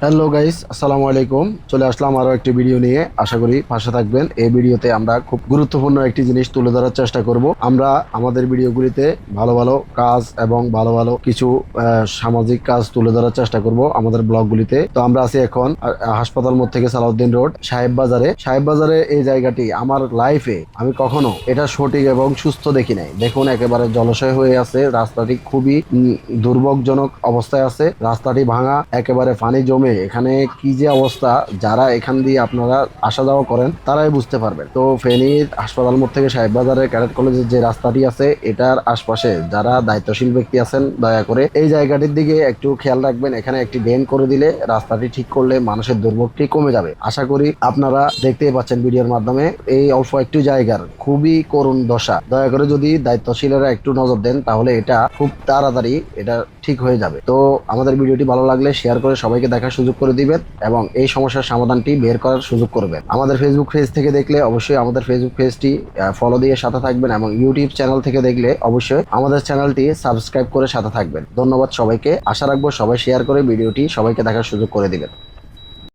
Hello guys, আসসালামু আলাইকুম। চলে আসলাম আরো একটি ভিডিও নিয়ে। আশা করি পাশে থাকবেন। এই ভিডিওতে আমরা খুব গুরুত্বপূর্ণ একটি জিনিস তুলে ধরার চেষ্টা করব। আমরা আমাদের ভিডিওগুলিতে ভালো ভালো কাজ এবং ভালো ভালো কিছু সামাজিক কাজ তুলে ধরার চেষ্টা করব আমাদের ব্লগগুলিতে। তো আমরা আছি এখন হাসপাতাল মোড় থেকে সালাউদ্দিন রোড, সাহেব বাজারে। এই জায়গাটি আমার লাইফে আমি কখনো এটা সঠিক এবং সুস্থ দেখি নাই। দেখুন, একেবারে জলাশয় হয়ে আছে। রাস্তাটি খুবই দুর্ভোগজনক অবস্থায় আছে। রাস্তাটি ভাঙা, একেবারে পানি জমে এখানে কি যে অবস্থা। যারা এখান দিয়ে আপনারা আসা যাওয়া করেন তারাই বুঝতে পারবেন। তো ফেনীর হাসপাতাল মোড় থেকে সাহেব বাজারের ক্যাডেট কলেজের যে রাস্তাটি আছে, এটার আশপাশে যারা দায়িত্বশীল ব্যক্তি আছেন, দয়া করে এই জায়গাটির দিকে একটু খেয়াল রাখবেন। এখানে একটি ড্রেন করে দিলে, রাস্তাটি ঠিক করলে মানুষের দুর্ভোগটি কমে যাবে। আশা করি আপনারা দেখতেই পাচ্ছেন ভিডিওর মাধ্যমে এই অল্প একটু জায়গার খুবই করুণ দশা। দয়া করে যদি দায়িত্বশীলরা একটু নজর দেন তাহলে এটা খুব তাড়াতাড়ি এটা ঠিক হয়ে যাবে। তো আমাদের ভিডিওটি ভালো লাগলে শেয়ার করে সবাইকে দেখার সুযোগ করে দিবেন এবং এই সমস্যার সমাধানটি বের করার সুযোগ করবেন। আমাদের ফেসবুক পেজ থেকে দেখলে অবশ্যই আমাদের ফেসবুক পেজটি ফলো দিয়ে সাথে থাকবেন এবং ইউটিউব চ্যানেল থেকে দেখলে অবশ্যই আমাদের চ্যানেলটি সাবস্ক্রাইব করে সাথে থাকবেন। ধন্যবাদ সবাইকে। আশা রাখবো সবাই শেয়ার করে ভিডিওটি সবাইকে দেখার সুযোগ করে দিবেন।